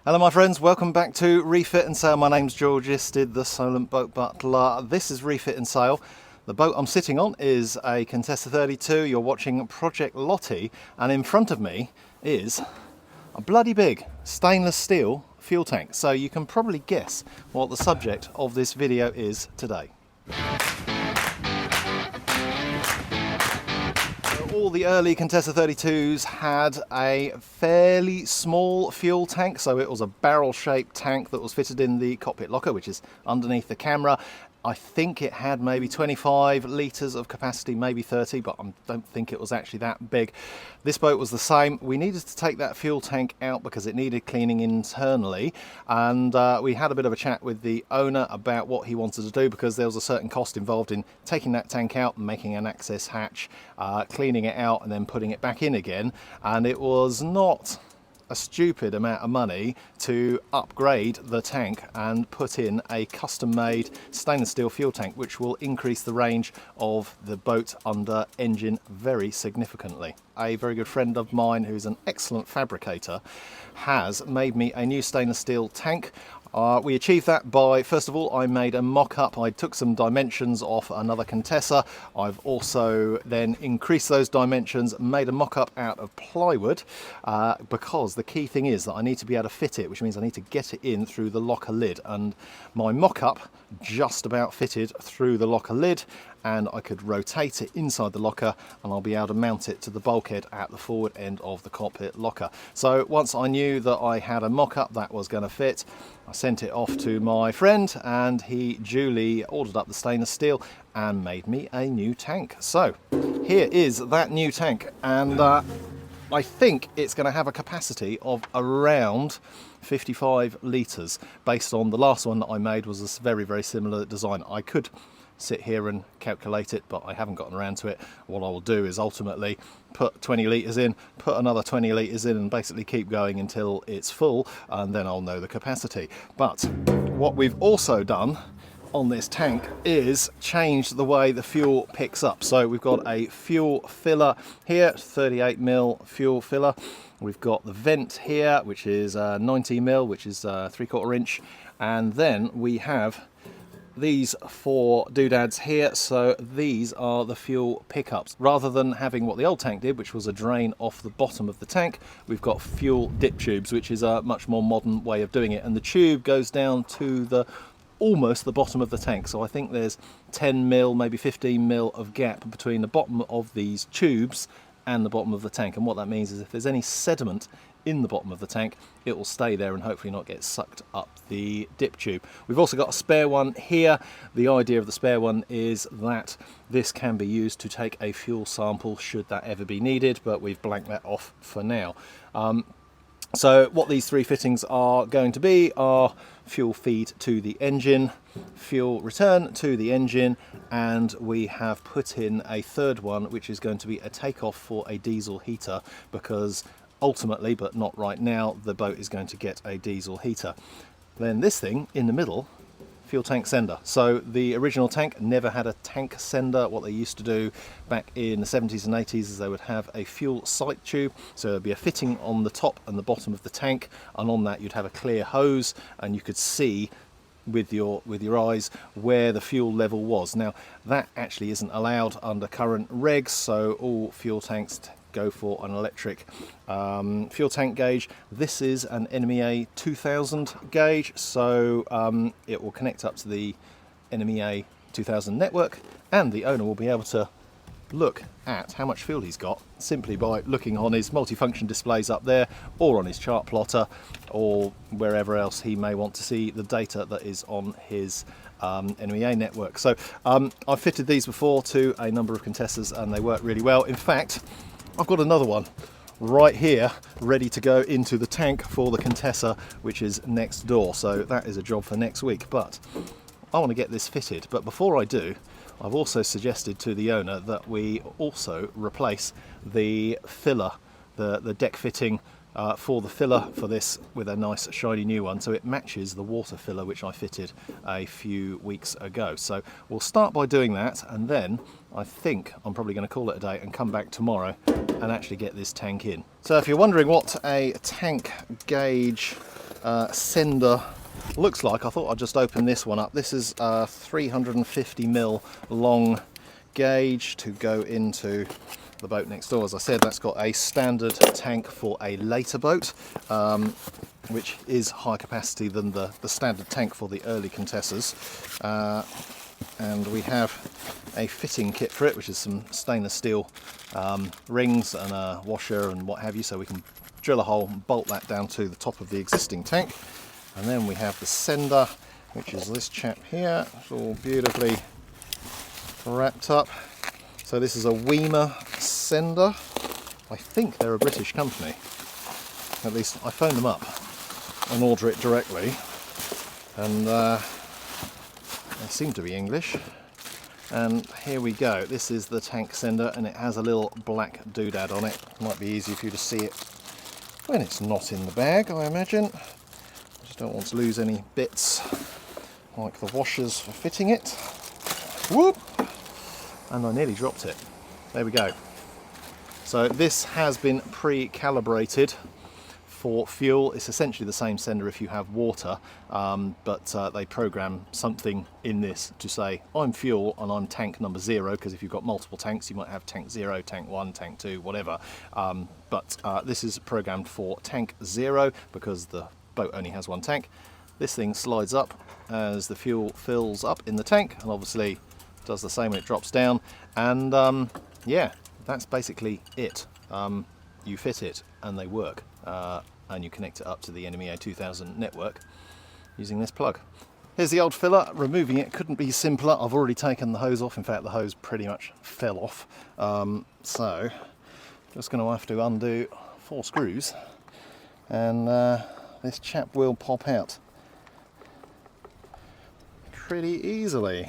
Hello my friends, welcome back to Refit and Sail. My name's George Isted, the Solent Boat Butler. This is Refit and Sail. The boat I'm sitting on is a Contessa 32. You're watching Project Lottie, and in front of me is a bloody big stainless steel fuel tank. So you can probably guess what the subject of this video is today. All the early Contessa 32s had a fairly small fuel tank, so it was a barrel-shaped tank that was fitted in the cockpit locker, which is underneath the camera. I think it had maybe 25 litres of capacity, maybe 30, but I don't think it was actually that big. This boat was the same. We needed to take that fuel tank out because it needed cleaning internally, and we had a bit of a chat with the owner about what he wanted to do, because there was a certain cost involved in taking that tank out, making an access hatch, cleaning it out and then putting it back in again, and it was not a stupid amount of money to upgrade the tank and put in a custom-made stainless steel fuel tank, which will increase the range of the boat under engine very significantly. A very good friend of mine, who's an excellent fabricator, has made me a new stainless steel tank. We achieved that by, first of all, I made a mock-up. I took some dimensions off another Contessa. I've also then increased those dimensions, made a mock-up out of plywood, because the key thing is that I need to be able to fit it, which means I need to get it in through the locker lid. And my mock-up just about fitted through the locker lid, and I could rotate it inside the locker and I'll be able to mount it to the bulkhead at the forward end of the cockpit locker. So once I knew that I had a mock-up that was going to fit, I sent it off to my friend and he duly ordered up the stainless steel and made me a new tank. So here is that new tank, and I think it's going to have a capacity of around 55 litres, based on the last one that I made was a very, very similar design. I could sit here and calculate it, but I haven't gotten around to it. What I will do is ultimately put 20 litres in, put another 20 litres in, and basically keep going until it's full, and then I'll know the capacity. But what we've also done on this tank is change the way the fuel picks up. So we've got a fuel filler here, 38mm fuel filler. We've got the vent here, which is 90mm, which is 3/4 inch, and then we have these four doodads here. So these are the fuel pickups. Rather than having what the old tank did, which was a drain off the bottom of the tank, we've got fuel dip tubes, which is a much more modern way of doing it, and the tube goes down to the almost the bottom of the tank. So I think there's 10mm, maybe 15mm of gap between the bottom of these tubes and the bottom of the tank, and what that means is if there's any sediment in the bottom of the tank, it will stay there and hopefully not get sucked up the dip tube. We've also got a spare one here. The idea of the spare one is that this can be used to take a fuel sample should that ever be needed, but we've blanked that off for now. So what these three fittings are going to be are fuel feed to the engine, fuel return to the engine, and we have put in a third one, which is going to be a takeoff for a diesel heater, because ultimately, but not right now, the boat is going to get a diesel heater. Then this thing in the middle, fuel tank sender. So the original tank never had a tank sender. What they used to do back in the 70s and 80s is they would have a fuel sight tube. So there'd be a fitting on the top and the bottom of the tank, and on that you'd have a clear hose, and you could see with your eyes where the fuel level was. Now that actually isn't allowed under current regs, so all fuel tanks go for an electric fuel tank gauge. This is an NMEA 2000 gauge, so it will connect up to the NMEA 2000 network, and the owner will be able to look at how much fuel he's got simply by looking on his multifunction displays up there, or on his chart plotter, or wherever else he may want to see the data that is on his NMEA network. So I've fitted these before to a number of Contessas and they work really well. In fact, I've got another one right here ready to go into the tank for the Contessa, which is next door, so that is a job for next week. But I want to get this fitted, but before I do, I've also suggested to the owner that we also replace the filler, the deck fitting for the filler for this, with a nice shiny new one, so it matches the water filler which I fitted a few weeks ago. So we'll start by doing that, and then I think I'm probably going to call it a day and come back tomorrow and actually get this tank in. So if you're wondering what a tank gauge sender looks like. I thought I'd just open this one up. This is a 350mm long gauge to go into the boat next door. As I said, that's got a standard tank for a later boat, which is higher capacity than the standard tank for the early Contessas. And we have a fitting kit for it, which is some stainless steel rings and a washer and what have you, so we can drill a hole and bolt that down to the top of the existing tank. And then we have the sender, which is this chap here. It's all beautifully wrapped up. So this is a Weimer sender. I think they're a British company. At least I phoned them up and order it directly, and they seem to be English. And here we go. This is the tank sender, and it has a little black doodad on it. Might be easy for you to see it when it's not in the bag, I imagine. I just don't want to lose any bits, like the washers for fitting it. Whoop! And I nearly dropped it. There we go. So this has been pre-calibrated for fuel. It's essentially the same sender if you have water, but they program something in this to say, I'm fuel and I'm tank number 0, because if you've got multiple tanks you might have tank 0, tank 1, tank 2, whatever. But this is programmed for tank 0 because the boat only has one tank. This thing slides up as the fuel fills up in the tank, and obviously does the same when it drops down. And yeah, that's basically it. You fit it and they work. And you connect it up to the NMEA 2000 network using this plug. Here's the old filler. Removing it couldn't be simpler. I've already taken the hose off. In fact, the hose pretty much fell off. So just going to have to undo 4 screws, and this chap will pop out pretty easily.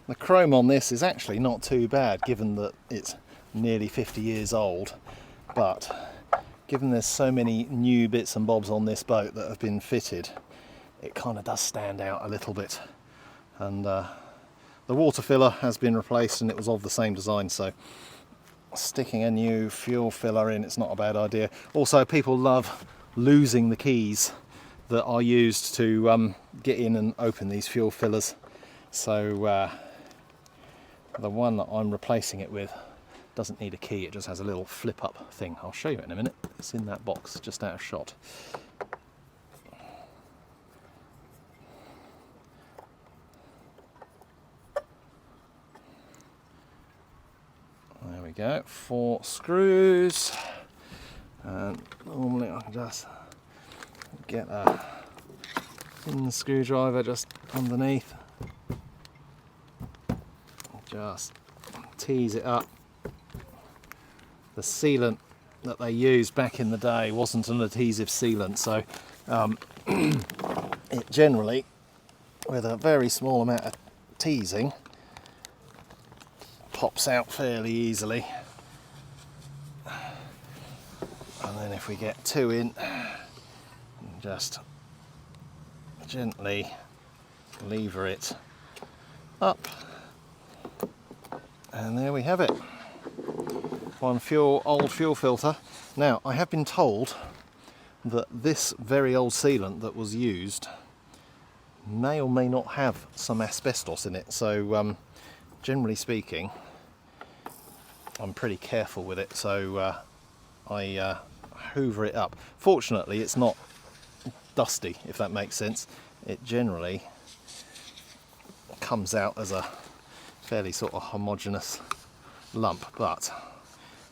The chrome on this is actually not too bad, given that it's nearly 50 years old, but given there's so many new bits and bobs on this boat that have been fitted, it kind of does stand out a little bit. And the water filler has been replaced, and it was of the same design, so sticking a new fuel filler in, it's not a bad idea. Also, people love losing the keys that are used to get in and open these fuel fillers. So the one that I'm replacing it with doesn't need a key, it just has a little flip up thing. I'll show you in a minute. It's in that box just out of shot. There we go, 4 screws, and normally I can just get a thin screwdriver just underneath, just tease it up. The sealant that they used back in the day wasn't an adhesive sealant, so it generally, with a very small amount of teasing, pops out fairly easily. And then if we get 2 in, just gently lever it up, and there we have it. One old fuel filter. Now, I have been told that this very old sealant that was used may or may not have some asbestos in it, so generally speaking I'm pretty careful with it, so I hoover it up. Fortunately it's not dusty, if that makes sense. It generally comes out as a fairly sort of homogeneous lump, but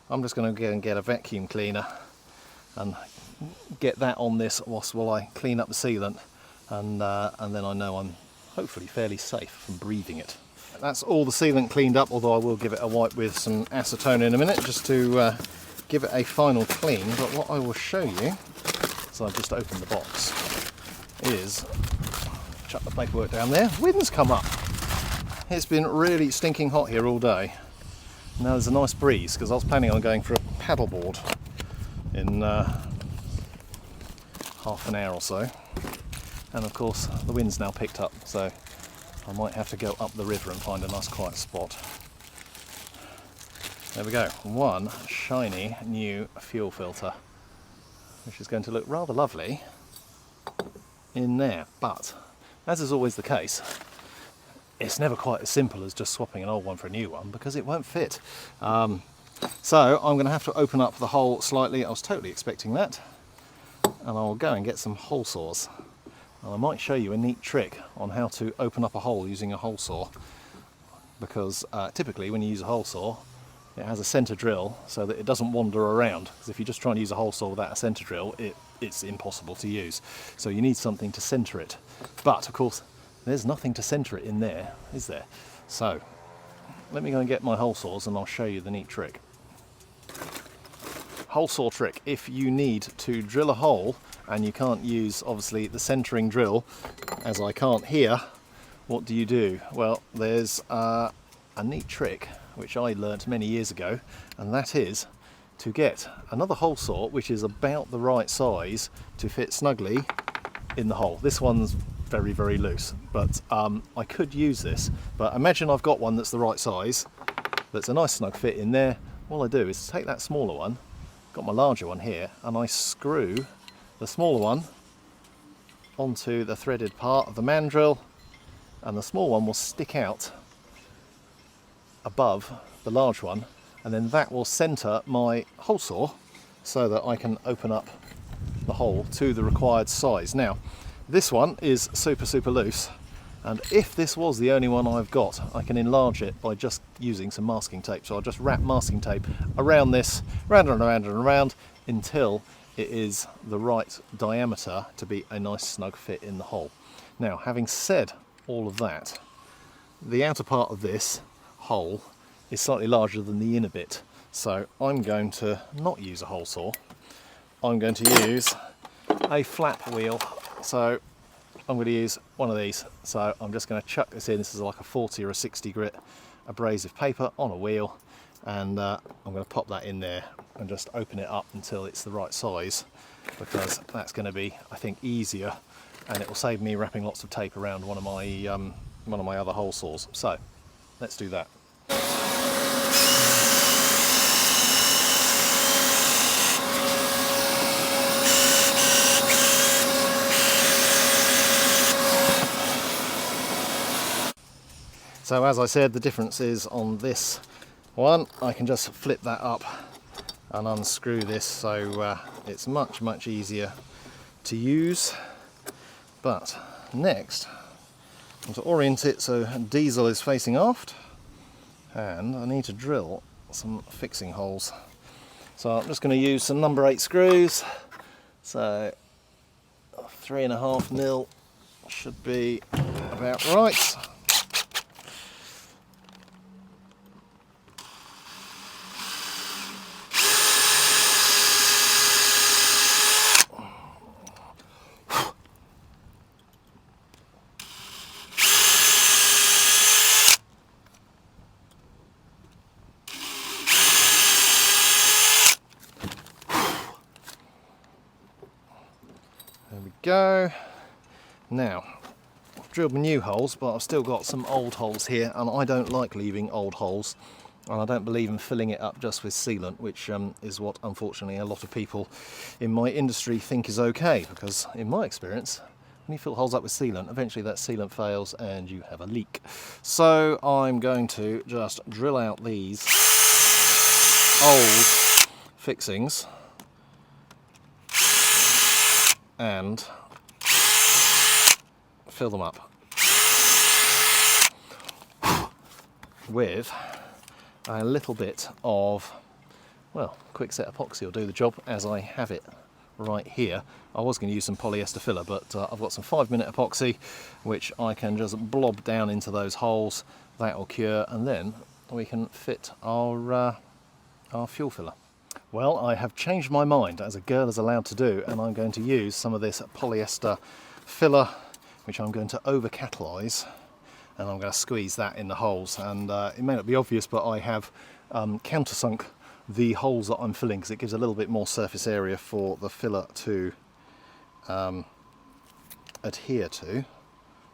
I'm just going to go and get a vacuum cleaner and get that on this while I clean up the sealant, and then I know I'm hopefully fairly safe from breathing it. That's all the sealant cleaned up, although I will give it a wipe with some acetone in a minute just to give it a final clean. But what I will show you, so I've just opened the box, is chuck the paperwork down there. Wind's come up. It's been really stinking hot here all day. Now there's a nice breeze, because I was planning on going for a paddleboard in half an hour or so, and of course the wind's now picked up, so I might have to go up the river and find a nice quiet spot. There we go, one shiny new fuel filter, which is going to look rather lovely in there. But as is always the case, it's never quite as simple as just swapping an old one for a new one, because it won't fit. So I'm going to have to open up the hole slightly. I was totally expecting that. And I'll go and get some hole saws. And I might show you a neat trick on how to open up a hole using a hole saw. Because typically when you use a hole saw, it has a centre drill so that it doesn't wander around. Because if you just try and use a hole saw without a centre drill, it's impossible to use. So you need something to centre it. But of course, there's nothing to centre it in there, is there? So let me go and get my hole saws and I'll show you the neat trick. Hole saw trick: if you need to drill a hole and you can't use obviously the centering drill, as I can't here, what do? Well, there's a neat trick which I learnt many years ago, and that is to get another hole saw which is about the right size to fit snugly in the hole. This one's very, very loose, but I could use this, but imagine I've got one that's the right size, that's a nice snug fit in there. All I do is take that smaller one, got my larger one here, and I screw the smaller one onto the threaded part of the mandrel, and the small one will stick out above the large one, and then that will centre my hole saw so that I can open up the hole to the required size. Now, this one is super, super loose, and if this was the only one I've got, I can enlarge it by just using some masking tape. So I'll just wrap masking tape around this, round and around and around, until it is the right diameter to be a nice snug fit in the hole. Now, having said all of that, the outer part of this hole is slightly larger than the inner bit, so I'm going to not use a hole saw. I'm going to use a flap wheel. So I'm going to use one of these. So I'm just going to chuck this in. This is like a 40 or a 60 grit abrasive paper on a wheel, and I'm going to pop that in there and just open it up until it's the right size, because that's going to be, I think, easier, and it will save me wrapping lots of tape around one of my other hole saws. So let's do that. So as I said, the difference is on this one, I can just flip that up and unscrew this, so it's much, much easier to use. But next, I'm to orient it so diesel is facing aft, and I need to drill some fixing holes. So I'm just going to use some number 8 screws. So 3.5 mil should be about right. There we go. Now, I've drilled my new holes, but I've still got some old holes here, and I don't like leaving old holes, and I don't believe in filling it up just with sealant, which is what unfortunately a lot of people in my industry think is okay, because in my experience, when you fill holes up with sealant, eventually that sealant fails and you have a leak. So I'm going to just drill out these old fixings and fill them up with a little bit of, well, quick set epoxy will do the job, as I have it right here. I was going to use some polyester filler, but I've got some 5-minute epoxy which I can just blob down into those holes. That will cure, and then we can fit our fuel filler. Well, I have changed my mind, as a girl is allowed to do, and I'm going to use some of this polyester filler, which I'm going to over-catalyse, and I'm going to squeeze that in the holes. And it may not be obvious, but I have countersunk the holes that I'm filling, because it gives a little bit more surface area for the filler to adhere to.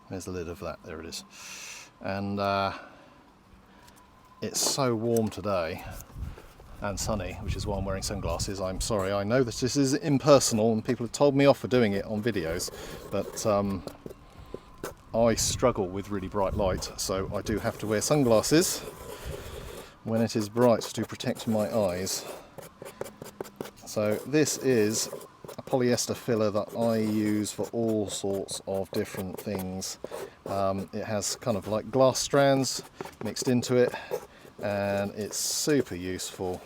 There's the lid of that, there it is. And it's so warm today and sunny, which is why I'm wearing sunglasses. I'm sorry, I know that this is impersonal and people have told me off for doing it on videos, but I struggle with really bright light, so I do have to wear sunglasses when it is bright to protect my eyes. So this is a polyester filler that I use for all sorts of different things. It has kind of like glass strands mixed into it, and it's super useful.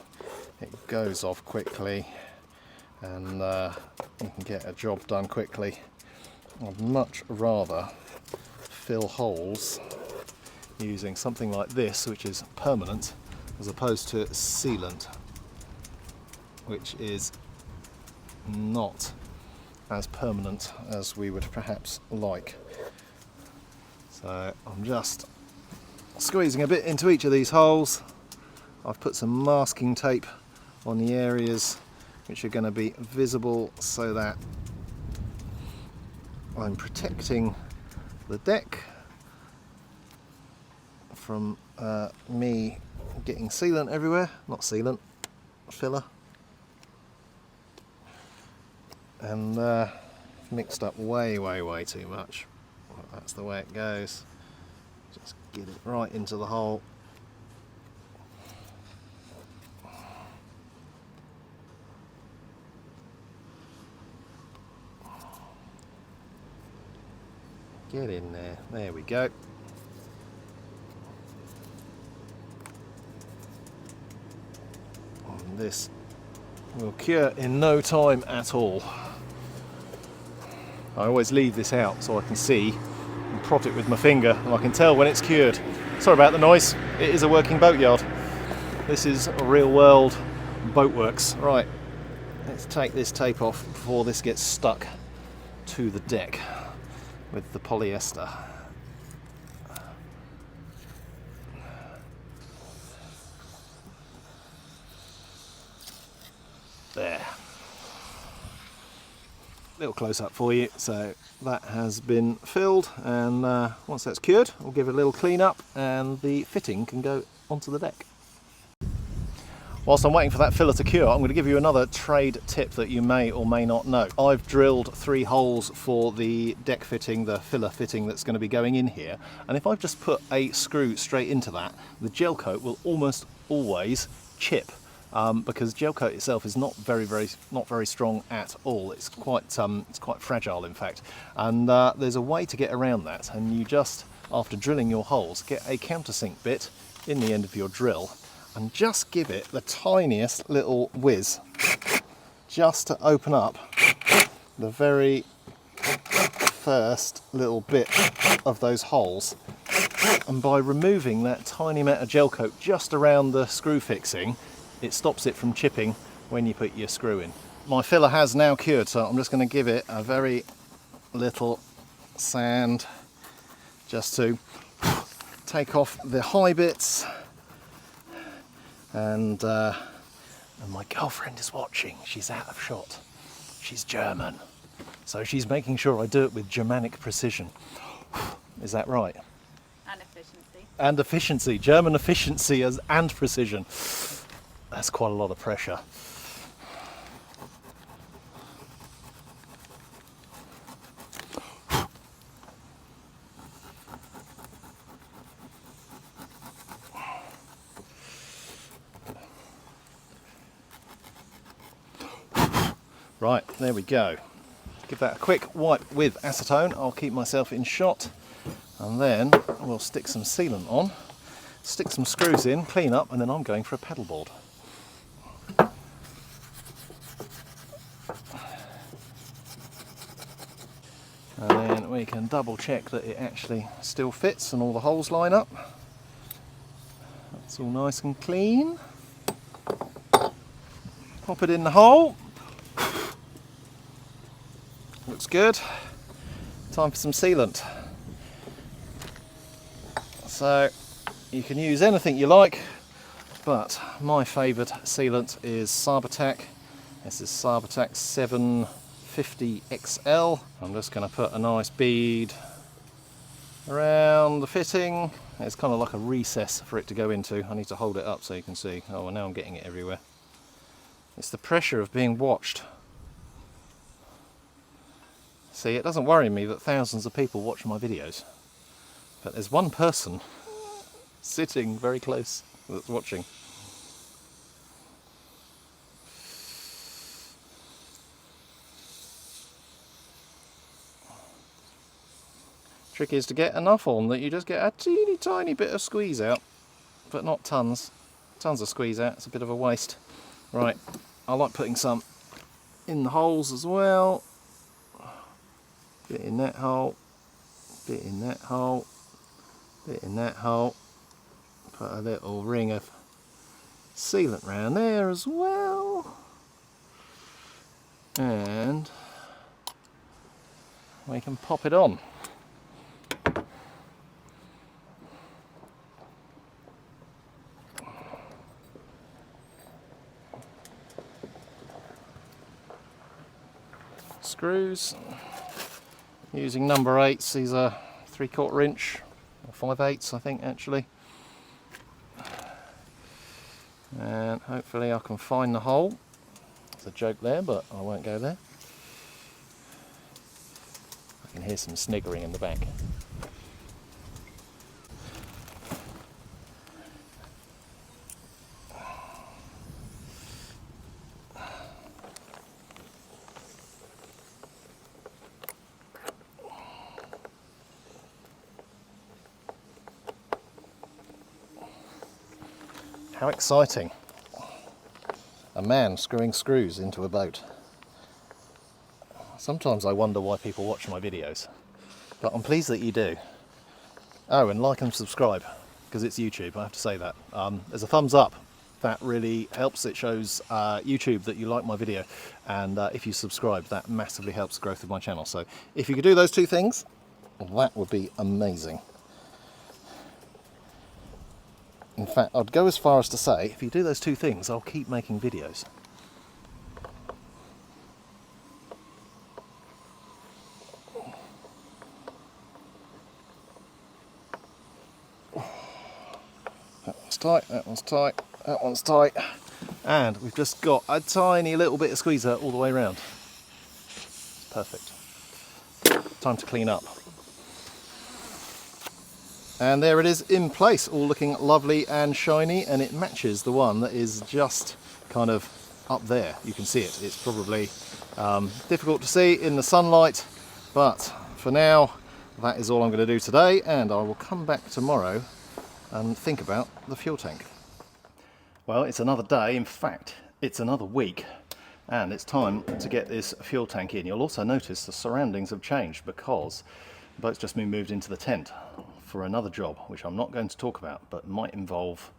It goes off quickly, and you can get a job done quickly. I'd much rather fill holes using something like this, which is permanent, as opposed to sealant, which is not as permanent as we would perhaps like. So I'm just squeezing a bit into each of these holes. I've put some masking tape on the areas which are going to be visible so that I'm protecting the deck from me getting sealant everywhere. Not sealant, filler. And mixed up way too much. Well, that's the way it goes. Just get it right into the hole. Get in there. There we go. And this will cure in no time at all. I always leave this out so I can see and prod it with my finger, and I can tell when it's cured. Sorry about the noise, it is a working boatyard. This is a real world boatworks. Right, let's take this tape off before this gets stuck to the deck with the polyester. There. Little close up for you. So that has been filled, and once that's cured, we'll give it a little clean up and the fitting can go onto the deck. Whilst I'm waiting for that filler to cure, I'm going to give you another trade tip that you may or may not know. I've drilled 3 holes for the deck fitting, the filler fitting that's going to be going in here, and if I've just put a screw straight into that, the gel coat will almost always chip. Because gel coat itself is not very strong at all. It's quite fragile, in fact. And there's a way to get around that. And you just, after drilling your holes, get a countersink bit in the end of your drill, and just give it the tiniest little whiz, just to open up the very first little bit of those holes. And by removing that tiny amount of gel coat just around the screw fixing, it stops it from chipping when you put your screw in. My filler has now cured, so I'm just going to give it a very little sand just to take off the high bits. And my girlfriend is watching. She's out of shot. She's German, so she's making sure I do it with Germanic precision. Is that right? And efficiency. And efficiency. German efficiency and precision. That's quite a lot of pressure. Right, there we go. Give that a quick wipe with acetone. I'll keep myself in shot, and then we'll stick some sealant on, stick some screws in, clean up, and then I'm going for a paddleboard. And then we can double check that it actually still fits and all the holes line up. That's all nice and clean. Pop it in the hole. Looks good. Time for some sealant. So you can use anything you like, but my favourite sealant is Sabatac. This is Sabatac 750 XL. I'm just going to put a nice bead around the fitting. It's kind of like a recess for it to go into. I need to hold it up so you can see. Oh, well, now I'm getting it everywhere. It's the pressure of being watched. See, it doesn't worry me that thousands of people watch my videos, but there's one person sitting very close that's watching. Trick is to get enough on that you just get a teeny tiny bit of squeeze out, but not tons. Tons of squeeze out, it's a bit of a waste. Right, I like putting some in the holes as well. Bit in that hole, bit in that hole, bit in that hole. Put a little ring of sealant round there as well. And we can pop it on. Screws, using number 8s. These are 3/4 inch, or 5/8 I think actually. And hopefully I can find the hole. It's a joke there, but I won't go there. I can hear some sniggering in the back. How exciting. A man screwing screws into a boat. Sometimes I wonder why people watch my videos, but I'm pleased that you do. Oh, and like and subscribe, because it's YouTube, I have to say that. There's a thumbs up. That really helps. It shows YouTube that you like my video, and if you subscribe, that massively helps the growth of my channel. So if you could do those two things, that would be amazing. In fact, I'd go as far as to say, if you do those two things, I'll keep making videos. That one's tight, that one's tight, that one's tight. And we've just got a tiny little bit of squeezer all the way around. Perfect. Time to clean up. And there it is in place, all looking lovely and shiny, and it matches the one that is just kind of up there. You can see it. It's probably difficult to see in the sunlight, but for now, that is all I'm going to do today, and I will come back tomorrow and think about the fuel tank. Well, it's another day. In fact, it's another week, and it's time to get this fuel tank in. You'll also notice the surroundings have changed because the boat's just been moved into the tent for another job, which I'm not going to talk about, but might involve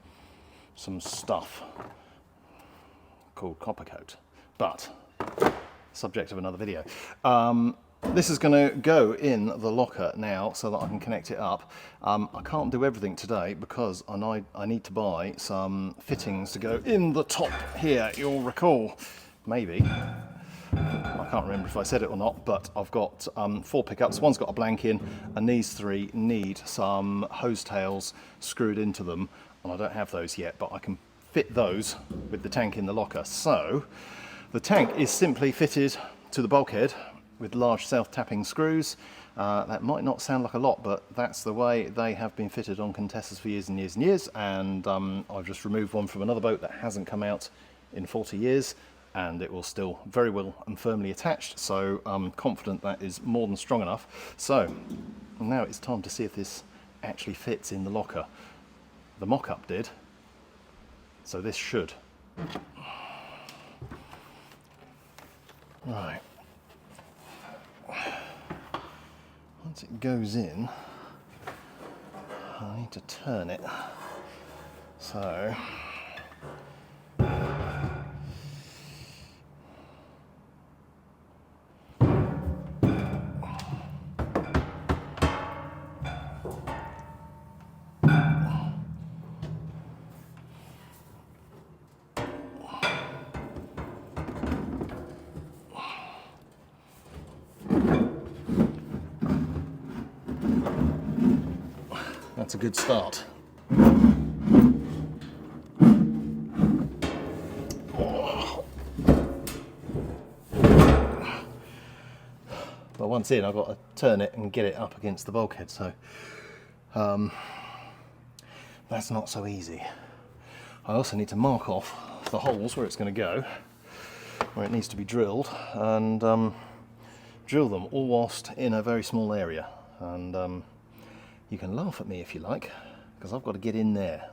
some stuff called copper coat, but subject of another video. This is going to go in the locker now so that I can connect it up. I can't do everything today because I need to buy some fittings to go in the top here. You'll recall, maybe, I can't remember if I said it or not, but I've got 4 pickups. One's got a blank in, and these 3 need some hose tails screwed into them, and I don't have those yet, but I can fit those with the tank in the locker. So the tank is simply fitted to the bulkhead with large self-tapping screws. That might not sound like a lot, but that's the way they have been fitted on Contessas for years and years and years, and I've just removed one from another boat that hasn't come out in 40 years, and it will still very well and firmly attached, so I'm confident that is more than strong enough. So now it's time to see if this actually fits in the locker. The mock-up did, so this should. Right. Once it goes in, I need to turn it. So That's a good start. But once in, I've got to turn it and get it up against the bulkhead, so that's not so easy. I also need to mark off the holes where it's going to go, where it needs to be drilled, and drill them all whilst in a very small area. And you can laugh at me if you like, because I've got to get in there.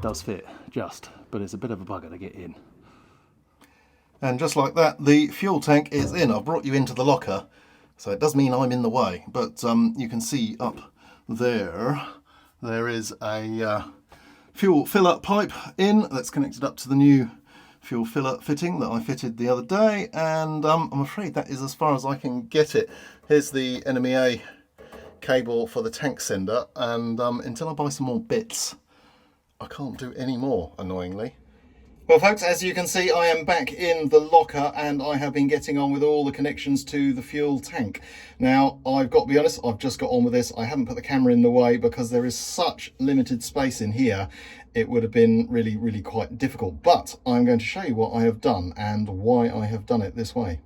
Does fit just, but it's a bit of a bugger to get in. And just like that, the fuel tank is in. I've brought you into the locker, so it does mean I'm in the way, but you can see up there is a fuel filler pipe in that's connected up to the new fuel filler fitting that I fitted the other day, and I'm afraid that is as far as I can get it. Here's the NMEA cable for the tank sender, and until I buy some more bits, I can't do any more, annoyingly. Well folks, as you can see, I am back in the locker and I have been getting on with all the connections to the fuel tank. Now, I've got to be honest, I've just got on with this. I haven't put the camera in the way because there is such limited space in here. It would have been really, really quite difficult. But I'm going to show you what I have done and why I have done it this way.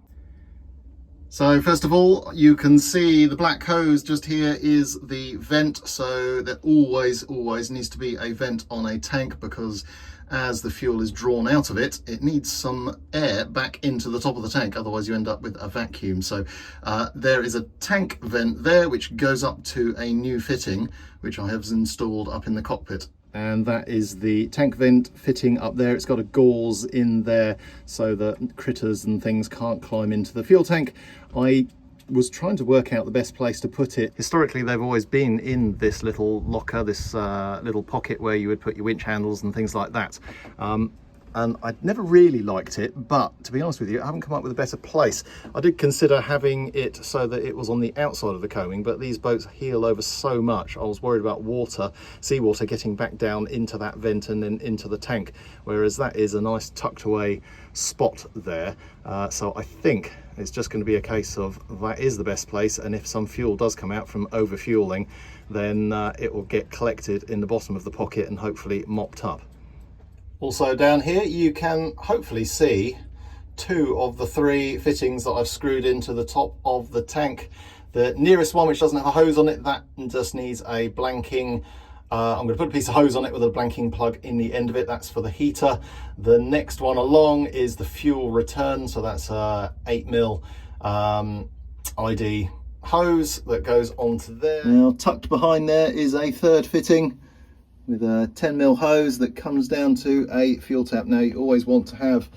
So first of all, you can see the black hose just here is the vent. So there always needs to be a vent on a tank, because as the fuel is drawn out of it, it needs some air back into the top of the tank. Otherwise you end up with a vacuum. So there is a tank vent there, which goes up to a new fitting, which I have installed up in the cockpit. And that is the tank vent fitting up there. It's got a gauze in there so that critters and things can't climb into the fuel tank. I was trying to work out the best place to put it. Historically, they've always been in this little locker, this little pocket where you would put your winch handles and things like that. And I'd never really liked it, but to be honest with you, I haven't come up with a better place. I did consider having it so that it was on the outside of the coaming, but these boats heel over so much, I was worried about water, seawater getting back down into that vent and then into the tank, whereas that is a nice tucked away spot there. So I think it's just going to be a case of that is the best place, and if some fuel does come out from over fueling, then it will get collected in the bottom of the pocket and hopefully mopped up. Also down here you can hopefully see 2 of the 3 fittings that I've screwed into the top of the tank. The nearest one, which doesn't have a hose on it, that just needs a blanking. I'm going to put a piece of hose on it with a blanking plug in the end of it. That's for the heater. The next one along is the fuel return, so that's a 8mm ID hose that goes onto there. Now tucked behind there is a third fitting with a 10mm hose that comes down to a fuel tap. Now you always want to have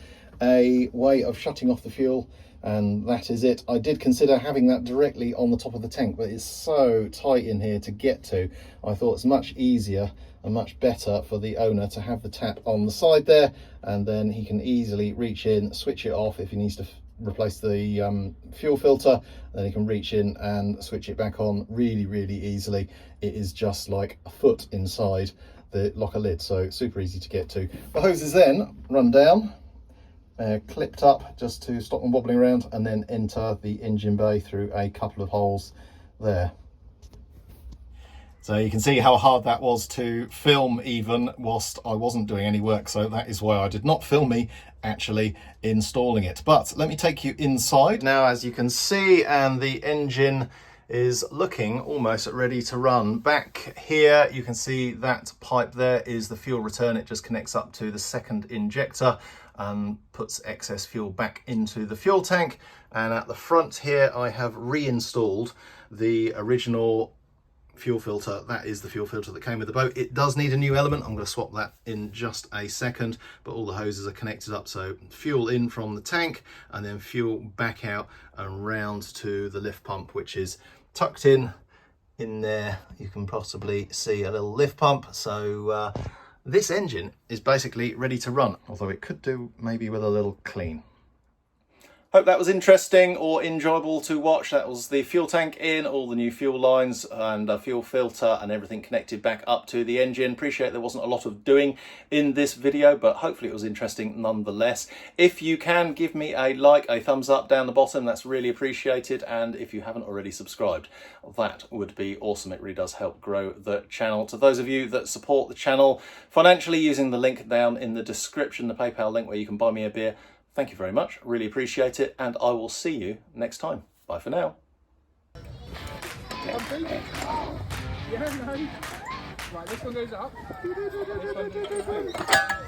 a way of shutting off the fuel, and that is it. I did consider having that directly on the top of the tank, but it's so tight in here to get to. I thought it's much easier and much better for the owner to have the tap on the side there, and then he can easily reach in, switch it off if he needs to replace the fuel filter, then he can reach in and switch it back on really easily. It is just like a foot inside the locker lid, so super easy to get to. The hoses then run down, clipped up just to stop them wobbling around, and then enter the engine bay through a couple of holes there. So you can see how hard that was to film even whilst I wasn't doing any work. So that is why I did not film me actually installing it. But let me take you inside now, as you can see, and the engine is looking almost ready to run. Back here you can see that pipe there is the fuel return. It just connects up to the second injector and puts excess fuel back into the fuel tank. And at the front here I have reinstalled the original fuel filter, that is the fuel filter that came with the boat. It does need a new element. I'm going to swap that in just a second, but all the hoses are connected up, so fuel in from the tank and then fuel back out and round to the lift pump, which is tucked in there. You can possibly see a little lift pump. So this engine is basically ready to run, although it could do maybe with a little clean. Hope that was interesting or enjoyable to watch. That was the fuel tank in, all the new fuel lines and a fuel filter and everything connected back up to the engine. Appreciate there wasn't a lot of doing in this video, but hopefully it was interesting nonetheless. If you can, give me a like, a thumbs up down the bottom, that's really appreciated. And if you haven't already subscribed, that would be awesome. It really does help grow the channel. To those of you that support the channel financially using the link down in the description, the PayPal link where you can buy me a beer, thank you very much, really appreciate it, and I will see you next time. Bye for now. Yeah, no. Right, this one goes up. This one goes up.